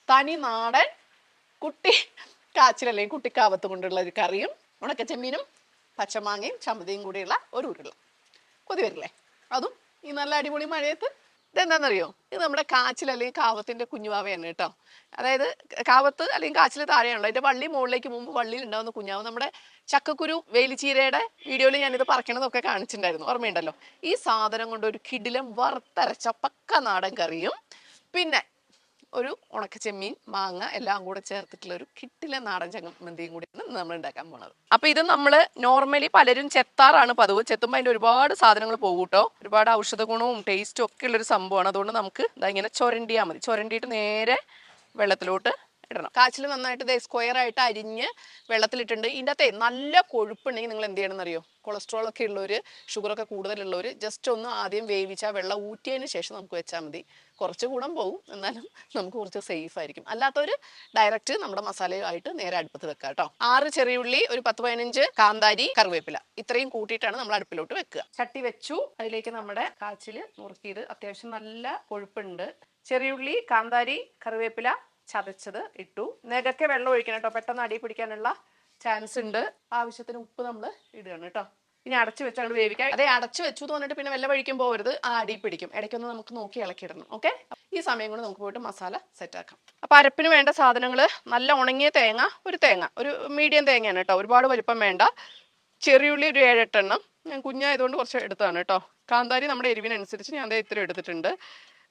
തനി നാടൻ കുട്ടി കാച്ചിൽ അല്ലെങ്കിൽ കുട്ടിക്കാവത്ത് കൊണ്ടുള്ള ഒരു കറിയും ഉണക്കച്ചെമ്മീനും പച്ചമാങ്ങയും ചമ്മന്തിയും കൂടിയുള്ള ഒരു ഉരുള. കൊതി വരില്ലേ? അതും ഈ നല്ല അടിപൊളി മഴയത്ത്. ഇതെന്താണെന്നറിയോ? ഇത് നമ്മുടെ കാച്ചിൽ അല്ലെങ്കിൽ കാവത്തിന്റെ കുഞ്ഞുവാവയാണ് കേട്ടോ. അതായത് കാവത്ത് അല്ലെങ്കിൽ കാച്ചിൽ താഴെയാണല്ലോ, അതിന്റെ വള്ളി മുകളിലേക്ക് മുമ്പ് വള്ളിയിൽ ഉണ്ടാവുന്ന കുഞ്ഞാവ്. നമ്മുടെ ചക്കക്കുരു വേലിച്ചീരയുടെ വീഡിയോയിൽ ഞാനിത് പറിക്കണതൊക്കെ കാണിച്ചിട്ടുണ്ടായിരുന്നു, ഓർമ്മയുണ്ടല്ലോ. ഈ സാധനം കൊണ്ട് ഒരു കിടിലം വറുത്തരച്ച പക്ക നാടൻ കറിയും പിന്നെ ഒരു ഉണക്കച്ചെമ്മീൻ മാങ്ങ എല്ലാം കൂടെ ചേർത്തിട്ടുള്ള ഒരു കിട്ടിലെ നാടൻ ചമ്മന്തിയും കൂടിയാണ് നമ്മൾ ഉണ്ടാക്കാൻ പോണത്. അപ്പൊ ഇത് നമ്മൾ നോർമലി പലരും ചെത്താറാണ് പതിവ്. ചെത്തുമ്പോൾ അതിന്റെ ഒരുപാട് സാധനങ്ങൾ പോകും കേട്ടോ. ഒരുപാട് ഔഷധ ഗുണവും ടേസ്റ്റും ഒക്കെ ഉള്ളൊരു സംഭവമാണ്. അതുകൊണ്ട് നമുക്ക് ഇതാ ഇങ്ങനെ ചുരണ്ടിയാൽ മതി. ചുരണ്ടിയിട്ട് നേരെ വെള്ളത്തിലോട്ട് ഇടണം. കാച്ചിൽ നന്നായിട്ട് സ്ക്വയർ ആയിട്ട് അരിഞ്ഞ് വെള്ളത്തിലിട്ടുണ്ട്. ഇതിൻ്റെ അകത്തെ നല്ല കൊഴുപ്പുണ്ടെങ്കിൽ നിങ്ങൾ എന്ത് ചെയ്യണം എന്നറിയോ? കൊളസ്ട്രോൾ ഒക്കെ ഉള്ളവർ, ഷുഗറൊക്കെ കൂടുതലുള്ളവർ ജസ്റ്റ് ഒന്ന് ആദ്യം വേവിച്ചാൽ വെള്ളം ഊറ്റിയതിന് ശേഷം നമുക്ക് വെച്ചാൽ മതി. കുറച്ച് ഗുണം പോകും, എന്നാലും നമുക്ക് കുറച്ച് സേഫ് ആയിരിക്കും. അല്ലാത്തവർ ഡയറക്റ്റ് നമ്മുടെ മസാലയുമായിട്ട് നേരെ അടുപ്പത്ത് വെക്കുക കേട്ടോ. 6 ചെറിയുള്ളി, ഒരു 10-15 കാന്താരി, കറിവേപ്പില, ഇത്രയും കൂട്ടിയിട്ടാണ് നമ്മൾ അടുപ്പിലോട്ട് വെക്കുക. ചട്ടി വെച്ചു. അതിലേക്ക് നമ്മുടെ കാച്ചിൽ നുറുക്കിയത്, അത്യാവശ്യം നല്ല കൊഴുപ്പുണ്ട്. ചെറിയുള്ളി, കാന്താരി, കറിവേപ്പില ചതച്ചത് ഇട്ടു. നെകക്കെ വെള്ളം ഒഴിക്കണം കേട്ടോ, പെട്ടെന്ന് അടി പിടിക്കാനുള്ള ചാൻസ് ഉണ്ട്. ആവശ്യത്തിന് ഉപ്പ് നമ്മൾ ഇടുകയാണ് കേട്ടോ. ഇനി അടച്ചു വെച്ച് അങ്ങോട്ട് വേവിക്കാം. അതേ അടച്ചു വെച്ചു എന്ന് പറഞ്ഞിട്ട് പിന്നെ വെള്ളം ഒഴിക്കാൻ പോകരുത്, ആ അടി പിടിക്കും. ഇടയ്ക്കൊന്ന് നമുക്ക് നോക്കി ഇളക്കിയിടണം. ഓക്കെ, ഈ സമയം കൊണ്ട് നമുക്ക് പോയിട്ട് മസാല സെറ്റ് ആക്കാം. അപ്പൊ അരപ്പിന് വേണ്ട സാധനങ്ങൾ: നല്ല ഉണങ്ങിയ തേങ്ങ, ഒരു മീഡിയം തേങ്ങയാണ് കേട്ടോ, ഒരുപാട് വലിപ്പം വേണ്ട. ചെറിയുള്ളി ഒരു 7-8 എണ്ണം, ഞാൻ കുഞ്ഞായതുകൊണ്ട് കുറച്ച് എടുത്താണ് കേട്ടോ. കാന്താരി നമ്മുടെ എരിവിനനുസരിച്ച് ഞാൻ ഇത്ര എടുത്തിട്ടുണ്ട്.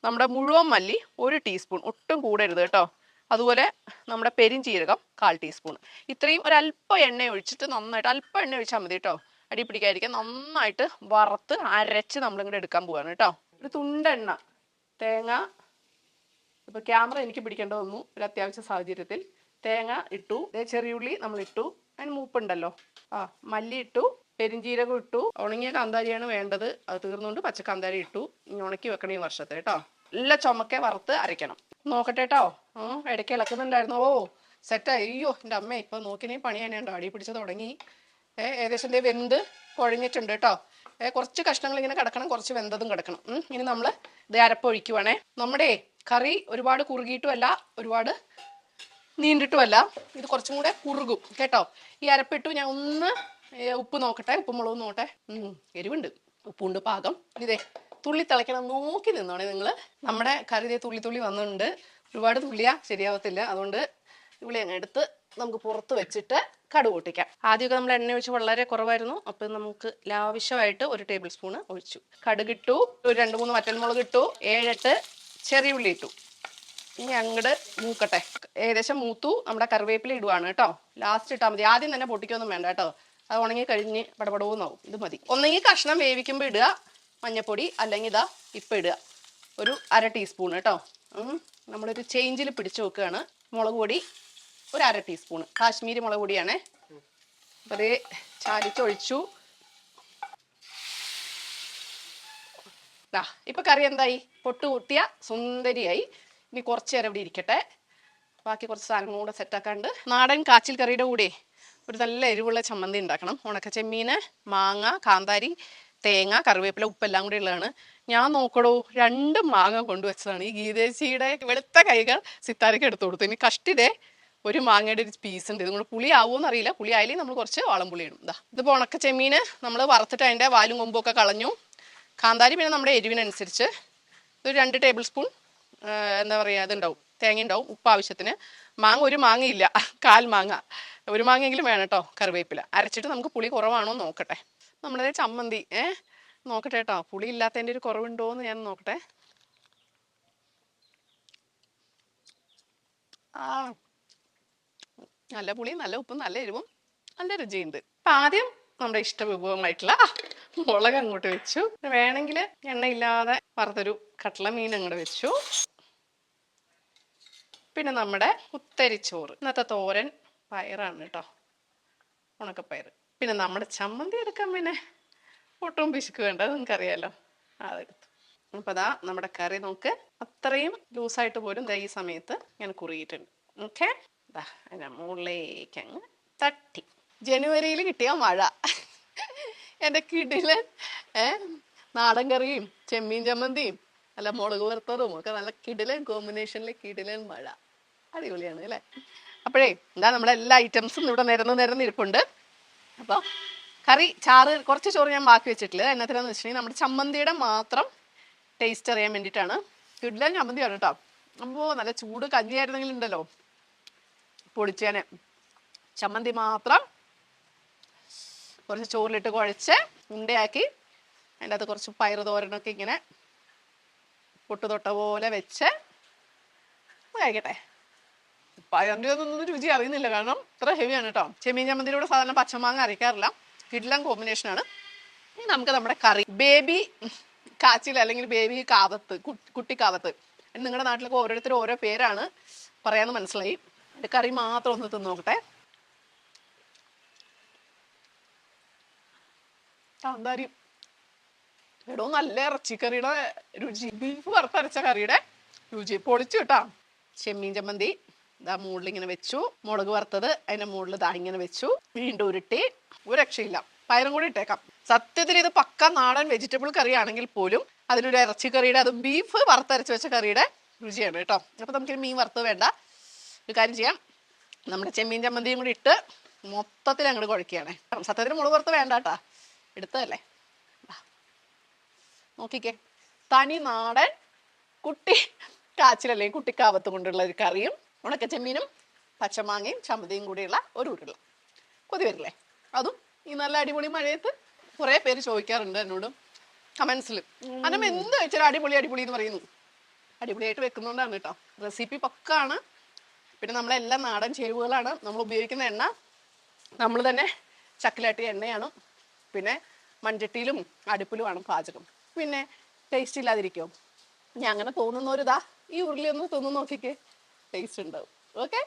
നമ്മുടെ മുഴുവൻ മല്ലി 1 ടീസ്പൂൺ, ഒട്ടും കൂടരുത് കേട്ടോ. അതുപോലെ നമ്മുടെ പെരിഞ്ചീരകം 1/4 ടീസ്പൂൺ. ഇത്രയും ഒരല്പം എണ്ണ ഒഴിച്ചിട്ട് നന്നായിട്ട്, അല്പം എണ്ണ ഒഴിച്ചാൽ മതി കേട്ടോ, അടി പിടിക്കാതിരിക്കാൻ. നന്നായിട്ട് വറുത്ത് അരച്ച് നമ്മളിങ്ങോട്ട് എടുക്കാൻ പോവാണ് കേട്ടോ. ഒരു തുണ്ടെണ്ണ, തേങ്ങ, ഇപ്പോൾ ക്യാമറ എനിക്ക് പിടിക്കേണ്ട വന്നു ഒരു അത്യാവശ്യ സാഹചര്യത്തിൽ. തേങ്ങ ഇട്ടു, ചെറിയുള്ളി നമ്മൾ ഇട്ടു, അതിന് മൂപ്പുണ്ടല്ലോ. മല്ലി ഇട്ടു, പെരിഞ്ചീരകം ഇട്ടു. ഉണങ്ങിയ കാന്താരിയാണ് വേണ്ടത്, അത് തീർന്നുകൊണ്ട് പച്ചക്കാന്താരി ഇട്ടു. ഇനി ഉണക്കി വെക്കണം ഈ വർഷത്തെ കേട്ടോ. നല്ല ചുമക്കെ വറുത്ത് അരയ്ക്കണം. നോക്കട്ടെ കേട്ടോ. ഇടയ്ക്ക് ഇളക്കുന്നുണ്ടായിരുന്നു. ഓ സെറ്റായി. അയ്യോ എൻ്റെ അമ്മ, ഇപ്പൊ നോക്കിനേ പണി തന്നെയുണ്ടോ, അടി പിടിച്ച് തുടങ്ങി. ഏകദേശം വെന്ത് കുഴഞ്ഞിട്ടുണ്ട് കേട്ടോ. കുറച്ച് കഷ്ണങ്ങൾ ഇങ്ങനെ കിടക്കണം, കുറച്ച് വെന്തതും കിടക്കണം. ഇനി നമ്മൾ ഇത് അരപ്പൊഴിക്കുവാണേ. നമ്മുടെ കറി ഒരുപാട് കുറുകിയിട്ടുമല്ല, ഒരുപാട് നീണ്ടിട്ടുമല്ല. ഇത് കുറച്ചും കൂടെ കുറുകും കേട്ടോ. ഈ അരപ്പിട്ടു. ഞാൻ ഒന്ന് ഉപ്പ് നോക്കട്ടെ, ഉപ്പും മുളകും നോക്കട്ടെ. എരിവുണ്ട്, ഉപ്പുണ്ട് പാകം. ഇതേ തുള്ളി തിളയ്ക്കണം, നോക്കി നിന്നോണേ നിങ്ങൾ. നമ്മുടെ കറി തുള്ളി വന്നിട്ടുണ്ട്. ഒരുപാട് തുള്ളിയാ ശരിയാവത്തില്ല, അതുകൊണ്ട് ഇവിടെ അങ്ങ് എടുത്ത് നമുക്ക് പുറത്ത് വെച്ചിട്ട് കടുക് പൊട്ടിക്കാം. ആദ്യമൊക്കെ നമ്മൾ എണ്ണ ഒഴിച്ച് വളരെ കുറവായിരുന്നു, അപ്പം നമുക്ക് ലാവശ്യമായിട്ട് 1 ടേബിൾ സ്പൂൺ ഒഴിച്ചു. കടുകിട്ടു, ഒരു 2-3 വറ്റൽമുളക് ഇട്ടു, 7-8 ചെറിയുള്ളി ഇട്ടു. ഇനി അങ്ങോട്ട് മൂക്കട്ടെ. ഏകദേശം മൂത്തു. നമ്മുടെ കറിവേപ്പില ഇടുവാണ് കേട്ടോ. ലാസ്റ്റ് ഇട്ടാൽ മതി, ആദ്യം തന്നെ പൊട്ടിക്കൊന്നും വേണ്ട കേട്ടോ. അത് ഉണങ്ങി കഴിഞ്ഞ് പടപടവെന്നാവും. ഇത് മതി. ഒന്നെങ്കിൽ കഷ്ണം വേവിക്കുമ്പോൾ ഇടുക മഞ്ഞപ്പൊടി, അല്ലെങ്കിൽ ഇതാ ഇപ്പം ഇടുക ഒരു 1/2 ടീസ്പൂൺ കേട്ടോ. നമ്മളൊരു ചേഞ്ചിൽ പിടിച്ചു വെക്കുകയാണ്. മുളക് പൊടി ഒരു 1/2 ടീസ്പൂൺ, കാശ്മീരി മുളക് പൊടിയാണേ. അപ്പം അതേ ചാലിച്ചൊഴിച്ചു. ഇപ്പം കറി എന്തായി? പൊട്ട് കൂട്ടിയ സുന്ദരിയായി. ഇനി കുറച്ച് നേരം ഇവിടെ ഇരിക്കട്ടെ, ബാക്കി കുറച്ച് സാധനങ്ങളും കൂടെ സെറ്റാക്കാണ്ട്. നാടൻ കാച്ചിൽ കറിയുടെ കൂടെ ഒരു നല്ല എരിവുള്ള ചമ്മന്തി ഉണ്ടാക്കണം. ഉണക്കച്ചെമ്മീൻ, മാങ്ങ, കാന്താരി, തേങ്ങ, കറിവേപ്പില, ഉപ്പെല്ലാം കൂടി ഉള്ളതാണ്. ഞാൻ നോക്കടോ 2 മാങ്ങ കൊണ്ടുവച്ചതാണ്. ഈ ഗീതേച്ചിയുടെ വെളുത്ത കൈകൾ സിത്താരയ്ക്ക് എടുത്തു കൊടുത്തു. ഇനി കഷ്ടിതേ ഒരു മാങ്ങയുടെ ഒരു പീസ് ഉണ്ട്. ഇതും കൂടെ പുളി ആവുമെന്ന് അറിയില്ല. പുളി ആയാലും നമ്മൾ കുറച്ച് വാളംപുളി ഇടും. ഇതിപ്പോൾ ഉണക്കച്ചെമ്മീൻ നമ്മൾ വറുത്തിട്ട് അതിൻ്റെ വാലും കൊമ്പും ഒക്കെ കളഞ്ഞു. കാന്താരി പിന്നെ നമ്മുടെ എരിവിനനുസരിച്ച് ഒരു 2 ടേബിൾ സ്പൂൺ എന്താ പറയുക ഇതുണ്ടാവും, തേങ്ങ ഉണ്ടാവും. ഉപ്പ് ആവശ്യത്തിന്. മാങ്ങ ഒരു മാങ്ങയില്ല, 1/4 മാങ്ങ. ഒരു മാങ്ങയെങ്കിലും വേണം കേട്ടോ. കറിവേപ്പില അരച്ചിട്ട് നമുക്ക് പുളി കുറവാണോ നോക്കട്ടെ. നമ്മുടെ ചമ്മന്തി നോക്കട്ടെ കേട്ടോ, പുളി ഇല്ലാത്തതിൻ്റെ ഒരു കുറവുണ്ടോ എന്ന് ഞാൻ നോക്കട്ടെ. നല്ല പുളിയും നല്ല ഉപ്പും നല്ല എരിവും നല്ല രുചിയുണ്ട്. അപ്പം ആദ്യം നമ്മുടെ ഇഷ്ടവിഭവമായിട്ടുള്ള മുളക് അങ്ങോട്ട് വെച്ചു. വേണമെങ്കിൽ എണ്ണയില്ലാതെ വറുത്തൊരു കട്ട്ള മീൻ അങ്ങോട്ട് വെച്ചു. പിന്നെ നമ്മുടെ കുത്തരിച്ചോറ്. ഇന്നത്തെ തോരൻ പയറാണ് കേട്ടോ, ഉണക്കപ്പയർ. പിന്നെ നമ്മുടെ ചമ്മന്തി എടുക്കാൻ പിന്നെ ഒട്ടും പിശുക്ക് വേണ്ട, നിങ്ങൾക്കറിയാലോ. അതെടുത്തു. അപ്പോൾ അതാ നമ്മുടെ കറി നോക്ക്, അത്രയും ലൂസായിട്ട് പോലും ഈ സമയത്ത് ഞാൻ കുറുകിയിട്ടുണ്ട്. ഓക്കെ, അതിൻ്റെ മുകളിലേക്ക് അങ്ങ് തട്ടി. ജനുവരിയിൽ കിട്ടിയ മഴ. എൻ്റെ കിടിലൻ നാടൻ കറിയും ചെമ്മീൻ ചമ്മന്തിയും നല്ല മുളക് വറുത്തതും ഒക്കെ നല്ല കിടിലൻ കോമ്പിനേഷനിൽ കിടിലൻ മഴ. അടിപൊളിയാണ് അല്ലേ? അപ്പോഴേ എന്താ നമ്മുടെ എല്ലാ ഐറ്റംസും ഇവിടെ നിരന്ന് ഇരിപ്പുണ്ട്. അപ്പോൾ കറി ചാറ് കുറച്ച് ചോറ് ഞാൻ ബാക്കി വെച്ചിട്ടില്ല. എന്നത്തിനാന്ന് വെച്ചിട്ടുണ്ടെങ്കിൽ നമ്മുടെ ചമ്മന്തിയുടെ മാത്രം ടേസ്റ്റ് അറിയാൻ വേണ്ടിയിട്ടാണ്. കിടിലൻ ചമ്മന്തിയാണ് കേട്ടോ. അപ്പോൾ നല്ല ചൂട് കഞ്ഞിയായിരുന്നെങ്കിൽ ഉണ്ടല്ലോ പൊളിച്ചേനെ. ചമ്മന്തി മാത്രം കുറച്ച് ചോറിലിട്ട് കുഴച്ച് ഉണ്ടയാക്കി അതിൻ്റെ അകത്ത് കുറച്ച് പയറ് തോരനൊക്കെ ഇങ്ങനെ പൊട്ട് തൊട്ട പോലെ വെച്ച് കഴിക്കട്ടെ. പയറിൻ്റെ ഒന്നും രുചി അറിയുന്നില്ല, കാരണം ഇത്ര ഹെവിയാണ് കേട്ടോ. ചെമ്മീൻ ചമ്മന്തിയിലൂടെ സാധാരണ പച്ചമാങ്ങ അരയ്ക്കാറില്ല. കിടിലൻ കോമ്പിനേഷനാണ്. ഇനി നമുക്ക് നമ്മുടെ കറി ബേബി കാച്ചിൽ അല്ലെങ്കിൽ ബേബി കാവത്ത്, കുട്ടിക്കാവത്ത്. നിങ്ങളുടെ നാട്ടിലൊക്കെ ഓരോരുത്തരും ഓരോ പേരാണ് പറയാന്ന് മനസ്സിലായി. എൻ്റെ കറി മാത്രം ഒന്ന് തിന്ന് നോക്കട്ടെ. കാന്താരി എടോ നല്ല ഇറച്ചിക്കറിയുടെ രുചി, ബീഫ് വറുത്തരച്ച കറിയുടെ രുചി പൊളിച്ചു കേട്ടാ. ചെമ്മീൻ ചമ്മന്തി ഇതാ മുകളിൽ ഇങ്ങനെ വെച്ചു, മുളക് വറുത്തത് അതിന്റെ മുകളിൽ ഇതാ ഇങ്ങനെ വെച്ചു, വീണ്ടും ഉരുട്ടി. ഒരു രക്ഷയില്ല. പയറും കൂടി ഇട്ടേക്കാം. സത്യത്തിൽ ഇത് പക്ക നാടൻ വെജിറ്റബിൾ കറി ആണെങ്കിൽ പോലും അതിനൊരു ഇറച്ചിക്കറിയുടെ, അത് ബീഫ് വറുത്തരച്ച് വെച്ച കറിയുടെ രുചിയാണ് കേട്ടോ. അപ്പൊ നമുക്ക് മീൻ വറുത്ത് വേണ്ട. ഒരു കാര്യം ചെയ്യാം, നമ്മുടെ ചെമ്മീൻ ചമ്മന്തിയും കൂടി ഇട്ട് മൊത്തത്തിൽ അങ്ങോട്ട് കുഴക്കുകയാണേ. സത്യത്തിൽ മുളക് വറുത്ത് വേണ്ട കേട്ടാ, എടുത്തതല്ലേ. നോക്കിക്കേ, തനി നാടൻ കാച്ചിലല്ലേ കുട്ടിക്കാവത്ത് കൊണ്ടുള്ള ഒരു കറിയും ഉണക്ക ചെമ്മീനും പച്ചമാങ്ങയും ചമ്മന്തിയും കൂടിയുള്ള ഒരു ഉരുള. കൊതി വരില്ലേ? അതും ഈ നല്ല അടിപൊളി മഴയത്ത്. കുറെ പേര് ചോദിക്കാറുണ്ട് എന്നോട് കമന്റ്സിൽ, അനം എന്ത് വെച്ചാലും അടിപൊളി എന്ന് പറയുന്നു. അടിപൊളിയായിട്ട് വെക്കുന്നതുകൊണ്ടാണ് കേട്ടോ. റെസിപ്പി പക്കാണ്. പിന്നെ നമ്മളെല്ലാം നാടൻ ചേരുവകളാണ്. നമ്മൾ ഉപയോഗിക്കുന്ന എണ്ണ നമ്മൾ തന്നെ ചക്കിലാട്ടിയ എണ്ണയാണ്. പിന്നെ മൺചട്ടിയിലും അടുപ്പിലുമാണ് പാചകം. പിന്നെ ടേസ്റ്റ് ഇല്ലാതിരിക്കും. ഞാൻ അങ്ങനെ തോന്നുന്നവരിതാ ഈ ഉരുളി ഒന്ന് തിന്നു നോക്കിക്കേ, ടേസ്റ്റ് ഉണ്ടാവും. ഓക്കെ.